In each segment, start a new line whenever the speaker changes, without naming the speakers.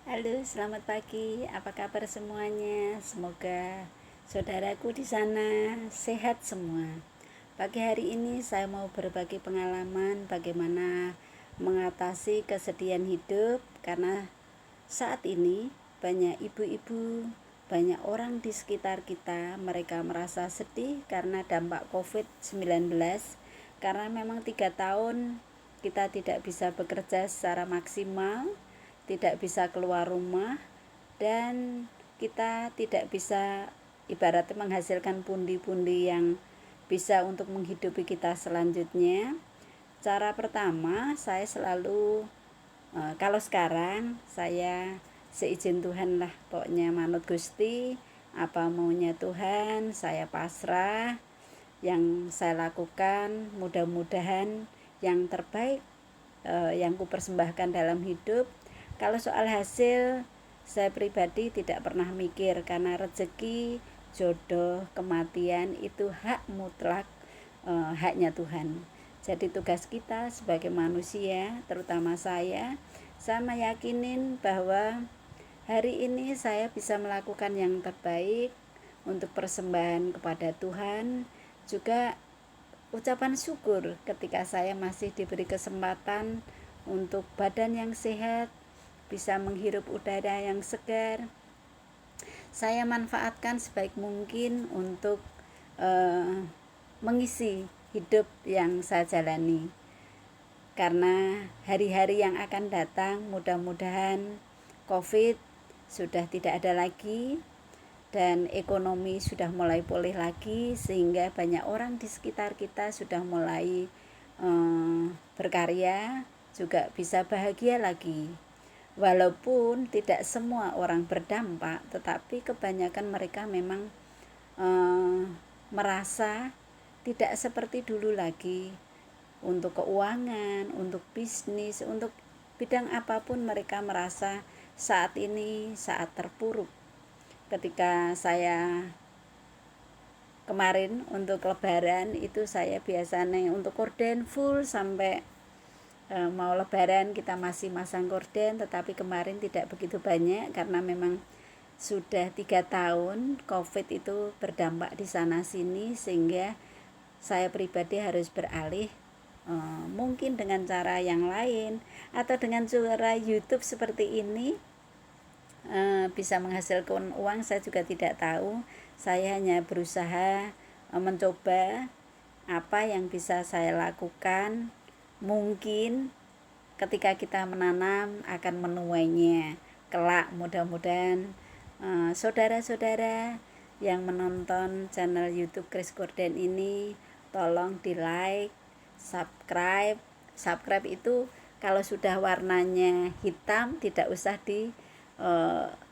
Halo, selamat pagi. Apa kabar semuanya? Semoga saudaraku di sana sehat semua. Pagi hari ini saya mau berbagi pengalaman bagaimana mengatasi kesedihan hidup karena saat ini banyak ibu-ibu, banyak orang di sekitar kita, mereka merasa sedih karena dampak COVID-19 karena memang 3 tahun kita tidak bisa bekerja secara maksimal, tidak bisa keluar rumah, dan kita tidak bisa ibaratnya menghasilkan pundi-pundi yang bisa untuk menghidupi kita selanjutnya. Cara pertama, saya selalu kalau sekarang saya seizin Tuhan lah, pokoknya manut Gusti, apa maunya Tuhan, saya pasrah. Yang saya lakukan mudah-mudahan yang terbaik yang kupersembahkan dalam hidup. Kalau soal hasil, saya pribadi tidak pernah mikir karena rezeki, jodoh, kematian itu hak mutlak, haknya Tuhan. Jadi tugas kita sebagai manusia, terutama saya meyakinin bahwa hari ini saya bisa melakukan yang terbaik untuk persembahan kepada Tuhan, juga ucapan syukur ketika saya masih diberi kesempatan untuk badan yang sehat, bisa menghirup udara yang segar. Saya manfaatkan sebaik mungkin untuk mengisi hidup yang saya jalani. Karena hari-hari yang akan datang mudah-mudahan COVID sudah tidak ada lagi dan ekonomi sudah mulai pulih lagi, sehingga banyak orang di sekitar kita sudah mulai berkarya, juga bisa bahagia lagi. Walaupun tidak semua orang berdampak, tetapi kebanyakan mereka memang merasa tidak seperti dulu lagi. Untuk keuangan, untuk bisnis, untuk bidang apapun mereka merasa saat ini saat terpuruk. Ketika saya kemarin untuk lebaran itu saya biasanya untuk korden full sampai mau lebaran kita masih masang korden, tetapi kemarin tidak begitu banyak karena memang sudah 3 tahun COVID itu berdampak di sana sini, sehingga saya pribadi harus beralih mungkin dengan cara yang lain atau dengan cara YouTube seperti ini bisa menghasilkan uang, saya juga tidak tahu. Saya hanya berusaha mencoba apa yang bisa saya lakukan. Mungkin ketika kita menanam akan menuainya kelak. Mudah-mudahan saudara-saudara yang menonton channel YouTube Kris Gordon ini tolong di like, subscribe itu kalau sudah warnanya hitam tidak usah di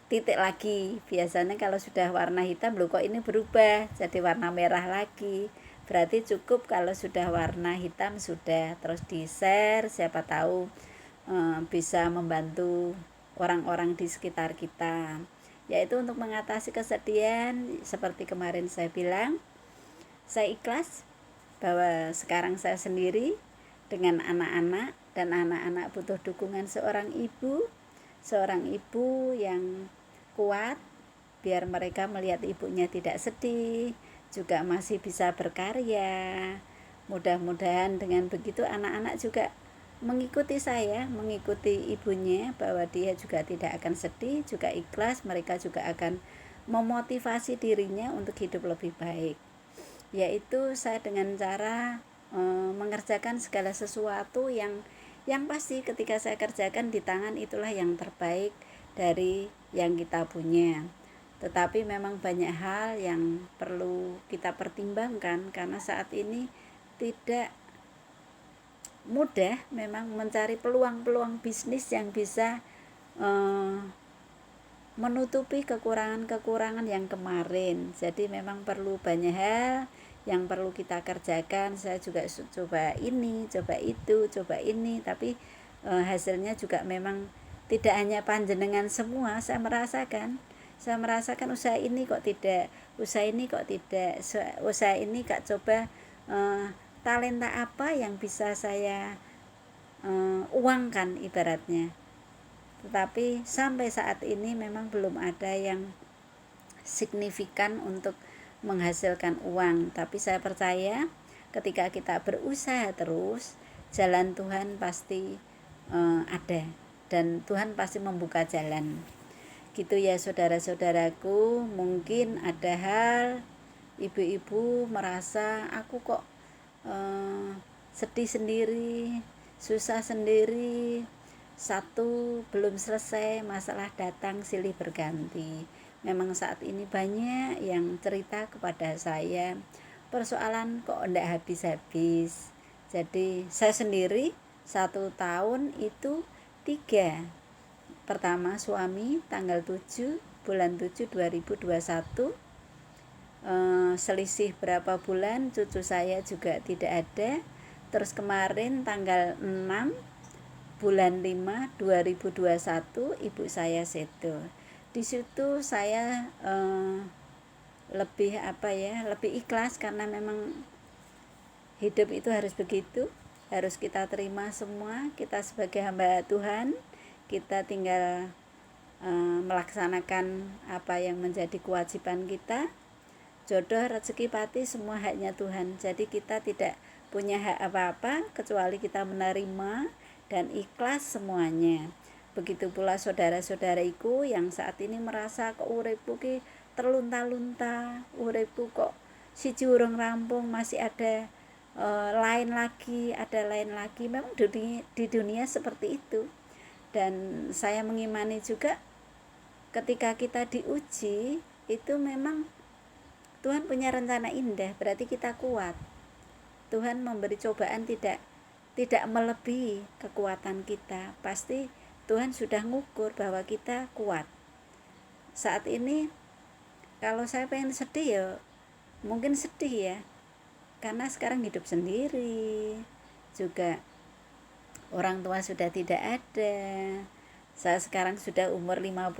titik lagi. Biasanya kalau sudah warna hitam, loh kok ini berubah jadi warna merah lagi, berarti cukup kalau sudah warna hitam sudah. Terus di share, siapa tahu bisa membantu orang-orang di sekitar kita, yaitu untuk mengatasi kesedihan. Seperti kemarin saya bilang, saya ikhlas bahwa sekarang saya sendiri dengan anak-anak, dan anak-anak butuh dukungan seorang ibu yang kuat, biar mereka melihat ibunya tidak sedih, juga masih bisa berkarya. Mudah-mudahan dengan begitu anak-anak juga mengikuti saya, mengikuti ibunya, bahwa dia juga tidak akan sedih, juga ikhlas. Mereka juga akan memotivasi dirinya untuk hidup lebih baik, yaitu saya dengan cara mengerjakan segala sesuatu yang pasti ketika saya kerjakan di tangan itulah yang terbaik dari yang kita punya. Tetapi memang banyak hal yang perlu kita pertimbangkan karena saat ini tidak mudah memang mencari peluang-peluang bisnis yang bisa menutupi kekurangan-kekurangan yang kemarin. Jadi memang perlu banyak hal yang perlu kita kerjakan. Saya juga coba ini, coba itu, coba ini, tapi hasilnya juga memang tidak hanya panjenengan semua. Saya merasakan usaha ini kok tidak, usaha ini kok tidak, usaha ini kak coba talenta apa yang bisa saya uangkan ibaratnya. tetapi sampai saat ini memang belum ada yang signifikan untuk menghasilkan uang. Tapi saya percaya ketika kita berusaha terus, jalan Tuhan pasti ada, dan Tuhan pasti membuka jalan. Gitu ya saudara-saudaraku. Mungkin ada hal ibu-ibu merasa aku kok sedih sendiri, susah sendiri, satu belum selesai, masalah datang silih berganti. Memang saat ini banyak yang cerita kepada saya, persoalan kok enggak habis-habis. Jadi saya sendiri 1 tahun itu 3. Pertama suami tanggal 7 bulan 7 2021, selisih berapa bulan cucu saya juga tidak ada. Terus kemarin tanggal 6 bulan 5 2021 ibu saya sedo. Di situ saya lebih lebih ikhlas, karena memang hidup itu harus begitu, harus kita terima semua. Kita sebagai hamba Tuhan, kita tinggal melaksanakan apa yang menjadi kewajiban kita. Jodoh, rezeki, pati semua haknya Tuhan. Jadi kita tidak punya hak apa-apa kecuali kita menerima dan ikhlas semuanya. Begitu pula saudara-saudariku yang saat ini merasa kok uripku ki terlunta-lunta, uripku kok siji urung rampung, masih ada lain lagi. Memang di dunia seperti itu. Dan saya mengimani juga ketika kita diuji itu memang Tuhan punya rencana indah, berarti kita kuat. Tuhan memberi cobaan tidak melebihi kekuatan kita. Pasti Tuhan sudah ngukur bahwa kita kuat. Saat ini kalau saya pengen sedih ya mungkin sedih ya, karena sekarang hidup sendiri, juga orang tua sudah tidak ada. Saya sekarang sudah umur 55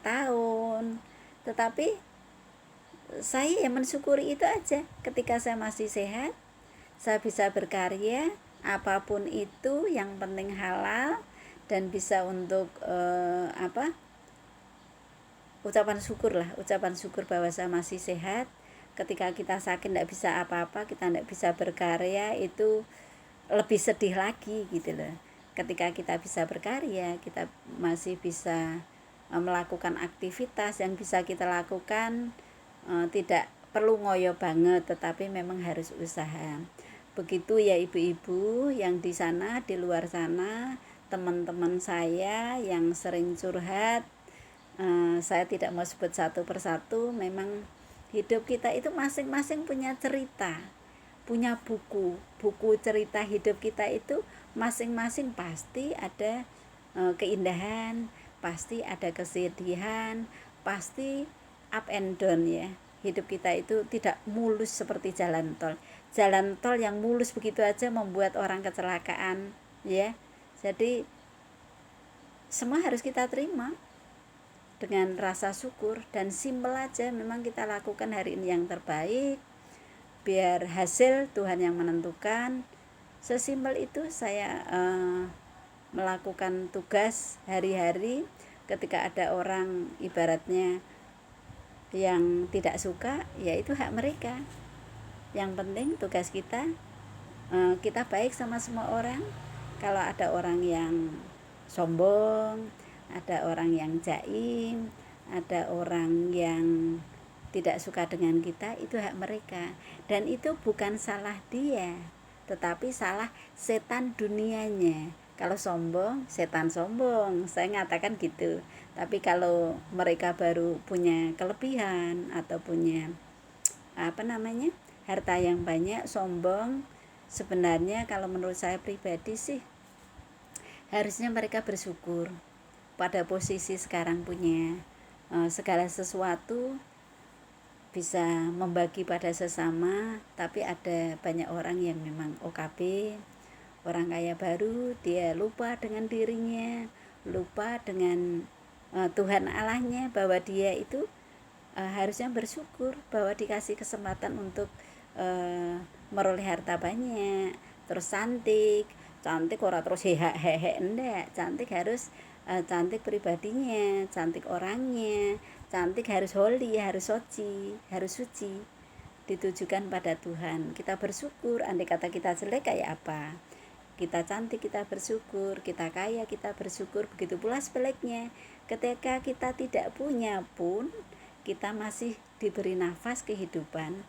tahun, tetapi saya ya mensyukuri itu aja. Ketika saya masih sehat, saya bisa berkarya apapun itu, yang penting halal dan bisa untuk ucapan syukur bahwa saya masih sehat. Ketika kita sakit tidak bisa apa-apa, kita tidak bisa berkarya, itu lebih sedih lagi gitu loh. Ketika kita bisa berkarya, kita masih bisa melakukan aktivitas yang bisa kita lakukan, tidak perlu ngoyo banget, tetapi memang harus usaha. Begitu ya ibu-ibu yang di sana, di luar sana, teman-teman saya yang sering curhat. Saya tidak mau sebut satu persatu. Memang hidup kita itu masing-masing punya cerita, punya buku cerita hidup kita itu masing-masing pasti ada keindahan, pasti ada kesedihan, pasti up and down ya. Hidup kita itu tidak mulus seperti jalan tol. Jalan tol yang mulus begitu aja membuat orang kecelakaan ya. Jadi semua harus kita terima dengan rasa syukur dan simpel aja. Memang kita lakukan hari ini yang terbaik, biar hasil Tuhan yang menentukan. Sesimpel itu saya melakukan tugas hari-hari. Ketika ada orang ibaratnya yang tidak suka, ya itu hak mereka. Yang penting tugas kita, kita baik sama semua orang. Kalau ada orang yang sombong, ada orang yang jaim, ada orang yang tidak suka dengan kita, itu hak mereka. Dan itu bukan salah dia, tetapi salah setan dunianya. Kalau sombong, setan sombong, saya ngatakan gitu. Tapi kalau mereka baru punya kelebihan atau punya harta yang banyak, sombong, sebenarnya kalau menurut saya pribadi sih harusnya mereka bersyukur pada posisi sekarang punya segala sesuatu, bisa membagi pada sesama. Tapi ada banyak orang yang memang OKB, orang kaya baru, dia lupa dengan dirinya, lupa dengan Tuhan Allahnya, bahwa dia itu harusnya bersyukur bahwa dikasih kesempatan untuk meroleh harta banyak, terus cantik ora terus hehe enggak. Cantik harus cantik pribadinya, cantik orangnya, cantik harus holy, harus suci, ditujukan pada Tuhan. Kita bersyukur, andai kata kita jelek kayak apa, kita cantik kita bersyukur, kita kaya kita bersyukur. Begitu pula sebaliknya, ketika kita tidak punya pun kita masih diberi nafas kehidupan.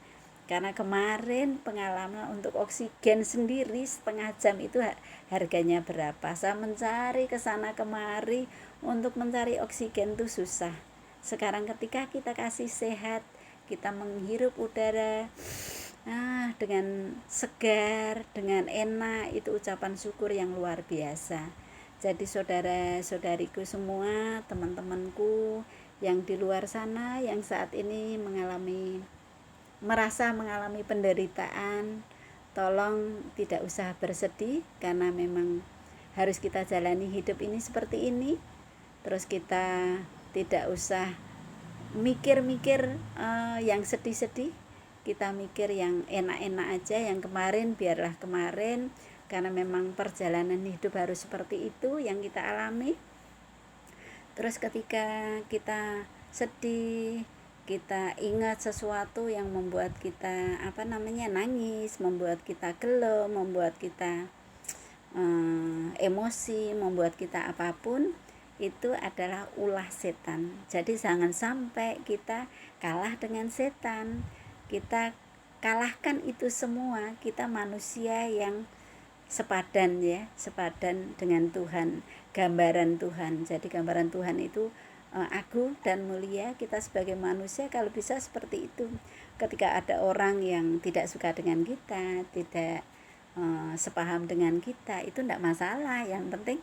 Karena kemarin pengalaman untuk oksigen sendiri setengah jam itu harganya berapa. Saya mencari kesana kemari untuk mencari oksigen itu susah. Sekarang ketika kita kasih sehat, kita menghirup udara dengan segar, dengan enak, itu ucapan syukur yang luar biasa. Jadi saudara-saudariku semua, teman-temanku yang di luar sana yang saat ini merasa mengalami penderitaan, tolong tidak usah bersedih, karena memang harus kita jalani hidup ini seperti ini. Terus kita tidak usah mikir-mikir yang sedih-sedih, kita mikir yang enak-enak aja. Yang kemarin biarlah kemarin, karena memang perjalanan hidup harus seperti itu yang kita alami. Terus ketika kita sedih, kita ingat sesuatu yang membuat kita nangis, membuat kita gelo, membuat kita emosi, membuat kita apapun, itu adalah ulah setan. Jadi jangan sampai kita kalah dengan setan. Kita kalahkan itu semua. Kita manusia yang sepadan dengan Tuhan, gambaran Tuhan. Jadi gambaran Tuhan itu agung dan mulia. Kita sebagai manusia kalau bisa seperti itu. Ketika ada orang yang tidak suka dengan kita, tidak sepaham dengan kita, itu tidak masalah. Yang penting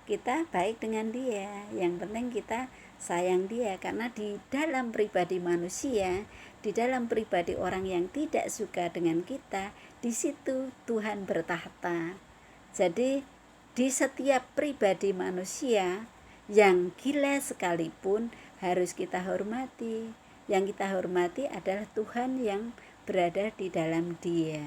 kita baik dengan dia, yang penting kita sayang dia. Karena di dalam pribadi manusia, di dalam pribadi orang yang tidak suka dengan kita, di situ Tuhan bertahta. Jadi di setiap pribadi manusia yang gila sekalipun harus kita hormati. Yang kita hormati adalah Tuhan yang berada di dalam dia.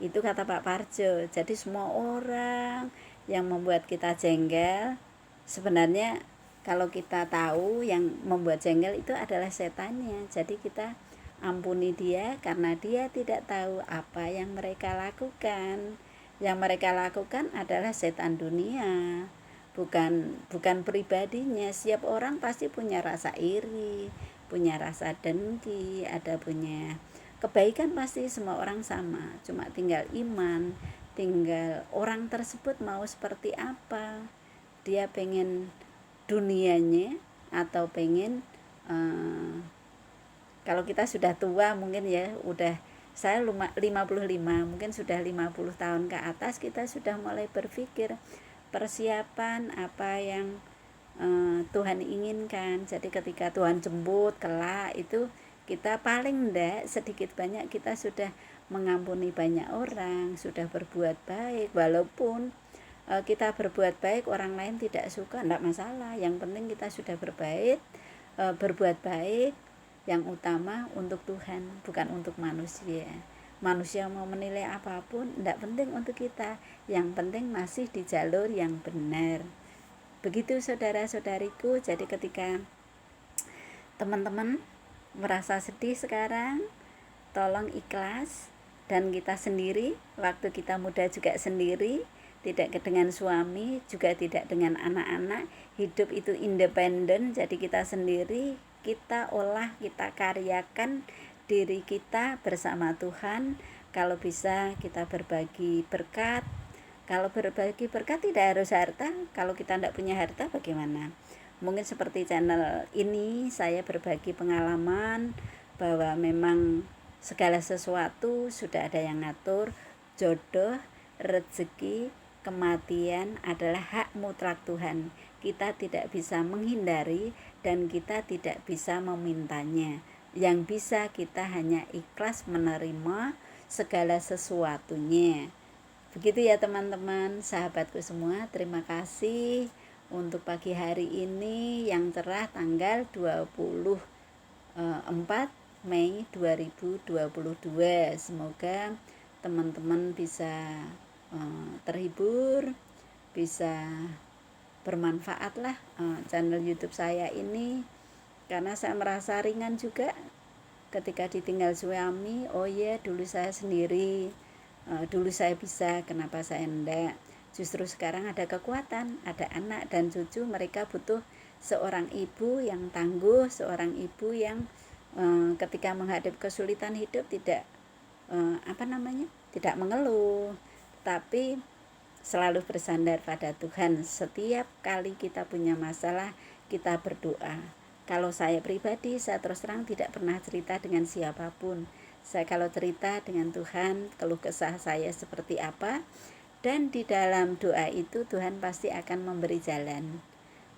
Itu kata Pak Parjo. Jadi semua orang yang membuat kita jengkel, sebenarnya kalau kita tahu yang membuat jengkel itu adalah setannya. Jadi kita ampuni dia, karena dia tidak tahu apa yang mereka lakukan. Yang mereka lakukan adalah setan dunia, bukan pribadinya. Setiap orang pasti punya rasa iri, punya rasa dengki, ada punya kebaikan, pasti semua orang sama. Cuma tinggal iman, tinggal orang tersebut mau seperti apa. Dia pengen dunianya atau pengen kalau kita sudah tua mungkin ya, udah saya 55, mungkin sudah 50 tahun ke atas, kita sudah mulai berpikir persiapan apa yang Tuhan inginkan. Jadi ketika Tuhan jemput kelak, itu kita paling enggak sedikit banyak kita sudah mengampuni banyak orang, sudah berbuat baik. Walaupun kita berbuat baik orang lain tidak suka, enggak masalah. Yang penting kita sudah berbuat baik. Yang utama untuk Tuhan, bukan untuk manusia. Manusia mau menilai apapun enggak penting untuk kita. Yang penting masih di jalur yang benar. Begitu saudara-saudariku. Jadi ketika teman-teman merasa sedih sekarang, tolong ikhlas. Dan kita sendiri, waktu kita muda juga sendiri, tidak dengan suami, juga tidak dengan anak-anak. Hidup itu independen. Jadi kita sendiri, kita olah, kita karyakan diri kita bersama Tuhan. Kalau bisa kita berbagi berkat. Kalau berbagi berkat tidak harus harta. Kalau kita tidak punya harta bagaimana? Mungkin seperti channel ini, saya berbagi pengalaman bahwa memang segala sesuatu sudah ada yang ngatur. Jodoh, rezeki, kematian adalah hak mutlak Tuhan. Kita tidak bisa menghindari dan kita tidak bisa memintanya. Yang bisa kita hanya ikhlas menerima segala sesuatunya. Begitu ya teman-teman, sahabatku semua. Terima kasih untuk pagi hari ini yang cerah tanggal 24 Mei 2022. Semoga teman-teman bisa terhibur, bisa bermanfaat lah channel YouTube saya ini, karena saya merasa ringan juga ketika ditinggal suami. Oh ya, dulu saya sendiri, dulu saya bisa, kenapa saya enggak? Justru sekarang ada kekuatan, ada anak dan cucu, mereka butuh seorang ibu yang tangguh, seorang ibu yang ketika menghadapi kesulitan hidup tidak tidak mengeluh, tapi selalu bersandar pada Tuhan. Setiap kali kita punya masalah, kita berdoa. Kalau saya pribadi, saya terus terang tidak pernah cerita dengan siapapun. Saya kalau cerita dengan Tuhan, keluh kesah saya seperti apa, dan di dalam doa itu Tuhan pasti akan memberi jalan.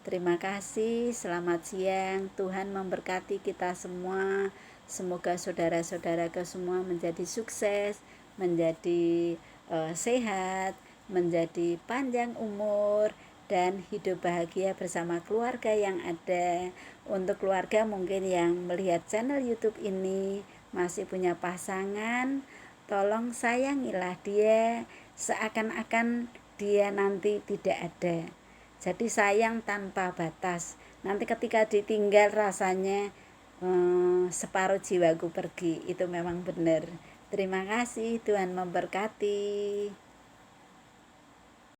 Terima kasih, selamat siang. Tuhan memberkati kita semua. Semoga saudara-saudaraku semua menjadi sukses, menjadi sehat, menjadi panjang umur, dan hidup bahagia bersama keluarga yang ada. Untuk keluarga mungkin yang melihat channel YouTube ini masih punya pasangan, tolong sayangilah dia seakan-akan dia nanti tidak ada. Jadi sayang tanpa batas. Nanti ketika ditinggal rasanya separuh jiwaku pergi. Itu memang benar. Terima kasih, Tuhan memberkati.